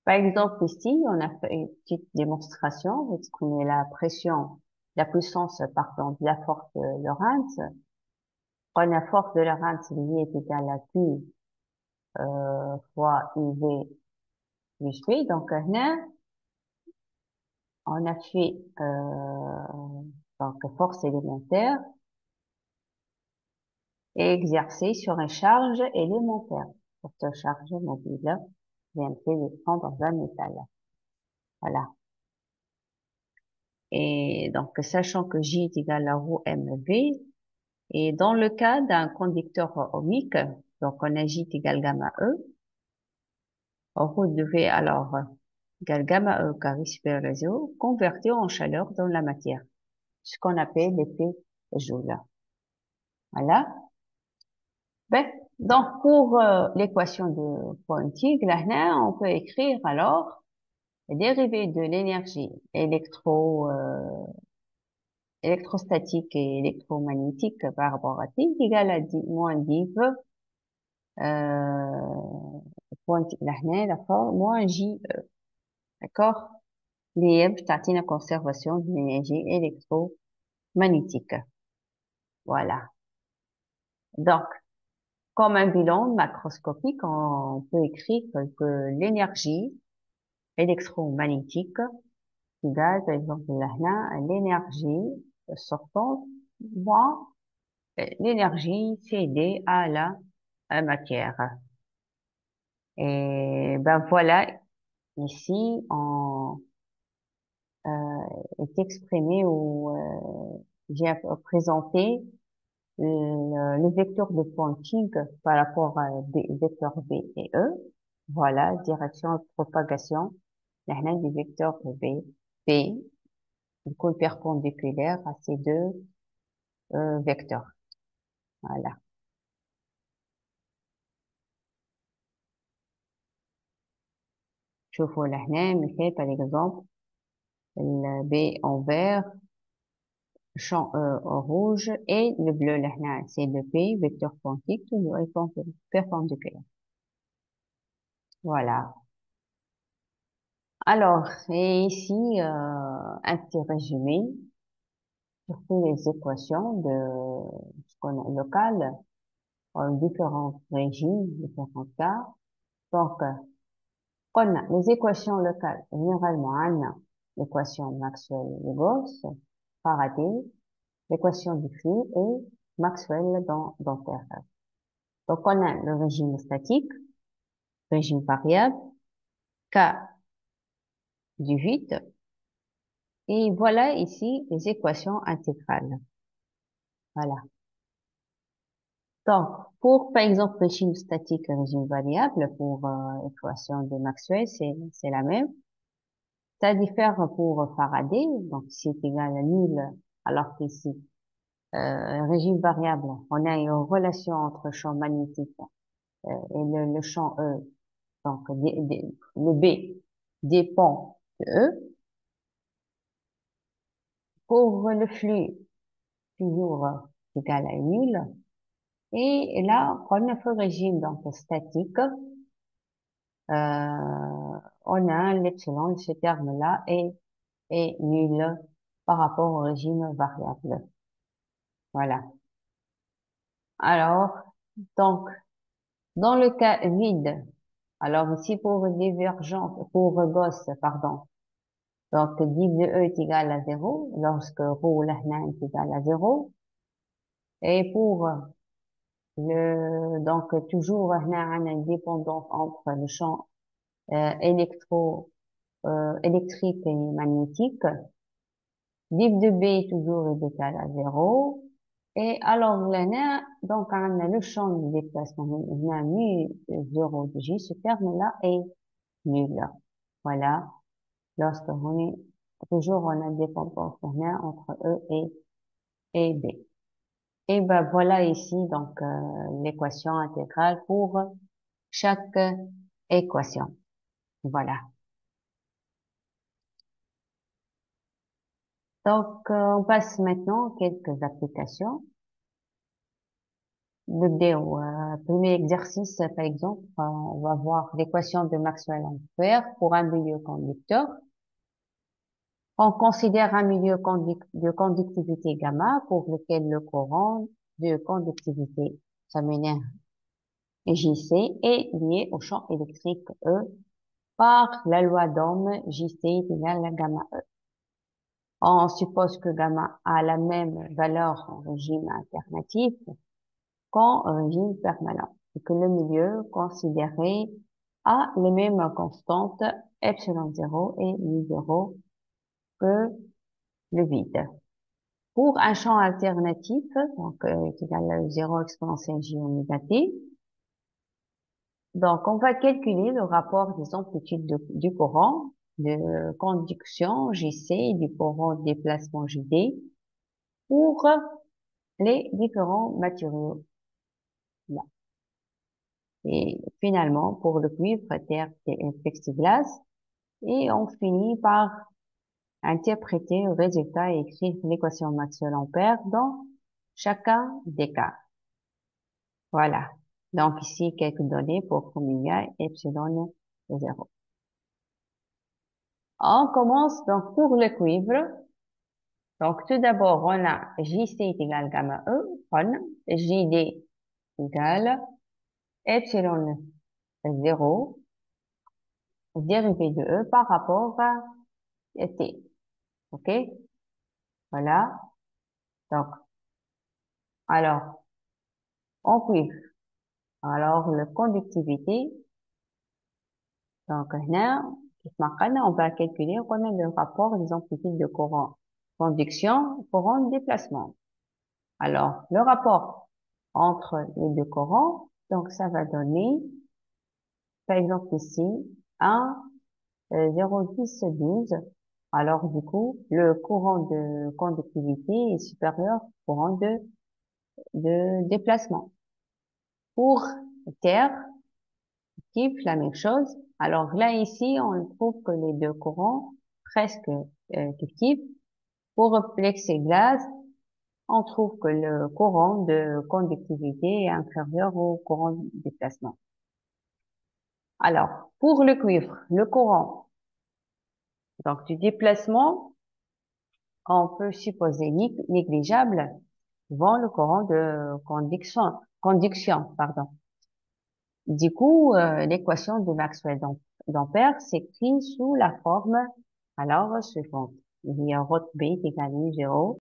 Par exemple, ici, on a fait une petite démonstration, où on est la puissance, pardon, de la force de Lorentz. Quand la force de Lorentz liée est égale à Q fois IV plus V. Donc, là, on a fait donc force élémentaire et exercée sur une charge élémentaire. Pour cette charge mobile, vient de prendre dans un métal. Voilà. Et donc, sachant que J est égal à rho mv, et dans le cas d'un conducteur ohmique, donc on a J est égal gamma E, rho de V alors égale gamma E carré super réseau, converti en chaleur dans la matière, ce qu'on appelle l'effet Joule. Voilà. Ben, donc pour l'équation de Poynting, là, on peut écrire alors la dérivée de l'énergie électrostatique et électromagnétique par rapport à T égale à moins div Poynting là, la forme moins J, d'accord? اللي هي بتعطينا conservation de l'énergie électromagnétique. Voilà. Donc, comme un bilan macroscopique, on peut écrire que l'énergie électromagnétique égale, par exemple, là, l'énergie sortante moins l'énergie cédée à la matière. Et ben voilà, ici, est exprimé ou j'ai présenté le vecteur de Poynting par rapport à des vecteurs B et E. Voilà, direction de propagation. Là, du vecteur B, P, du coup, perpendiculaire à ces deux vecteurs. Voilà. شوفوا لهنا مثال par exemple le B en vert, champ E en rouge et le bleu là c'est le P, vecteur quantique, toujours est perpendiculaire. Voilà. Alors, et ici, un petit résumé sur toutes les équations de ce qu'on a local en différents régimes, différents cas. Donc, on a les équations locales, généralement, on a l'équation Maxwell-Lagos, Faraday, l'équation du flux et Maxwell dans Terre. Donc, on a le régime statique, régime variable, cas du vide, et voilà ici les équations intégrales. Voilà. Donc, pour, par exemple, régime statique et régime variable, pour l'équation de Maxwell, c'est la même. Ça diffère pour Faraday, donc c'est égal à nul, alors qu'ici, régime variable, on a une relation entre champ magnétique et le champ E, donc le B dépend de E. Pour le flux, toujours égal à nul. Et là, quand on a fait régime donc statique, on a l'epsilon, ce terme-là est nul par rapport au régime variable. Voilà. Alors, donc, dans le cas vide, alors ici pour divergence, pour Gauss, pardon, donc div de E est égal à 0, lorsque ρ là est égal à 0, et pour donc toujours on a une dépendance entre le champ électrique et magnétique. Div de B toujours est égal à 0. Et alors là, donc on a le champ de déplacement, on a mu 0 de J, ce terme-là est nul. Voilà. Lorsqu'on est toujours on a dépendance on a entre E et B. Et ben voilà ici donc l'équation intégrale pour chaque équation. Voilà. Donc on passe maintenant à quelques applications. Premier exercice, par exemple, on va voir l'équation de Maxwell-Ampère pour un milieu conducteur. On considère un milieu de conductivité gamma pour lequel le courant de conductivité terminaire JC est lié au champ électrique E par la loi d'Ohm JC est égal à gamma E. On suppose que gamma a la même valeur en régime alternatif qu'en régime permanent et que le milieu considéré a les mêmes constantes epsilon 0 et mu 0 que le vide. Pour un champ alternatif, donc qui est égal à 0 exponentielle j oméga t, donc on va calculer le rapport des amplitudes du courant de conduction JC et du courant de déplacement JD pour les différents matériaux là. Et finalement, pour le cuivre, terre et plexiglas, et on finit par interpréter le résultat et écrire l'équation Maxwell-Ampère dans chacun des cas. Voilà. Donc ici, quelques données pour oméga epsilon 0. On commence donc pour le cuivre. Donc tout d'abord, on a JC est égal gamma E, on JD égale epsilon 0 dérivé de E par rapport à T. OK? Voilà. Donc, alors, en cuivre. Alors, la conductivité. Donc, هنا كيف ما قلنا on va calculer on a le rapport des amplitudes de courant conduction, courant déplacement. Alors, le rapport entre les deux courants, donc ça va donner, par exemple ici, 1, 0,10, 12. Alors, du coup, le courant de conductivité est supérieur au courant de déplacement. Pour terre, la même chose. Alors là, ici, on trouve que les deux courants, presque kiff. Pour plexiglas, on trouve que le courant de conductivité est inférieur au courant de déplacement. Alors, pour le cuivre, le courant, donc du déplacement, on peut supposer négligeable devant le courant de conduction, pardon. Du coup, l'équation de Maxwell-Dampère s'écrit sous la forme alors suivante. Il y a ρ B est égal à 0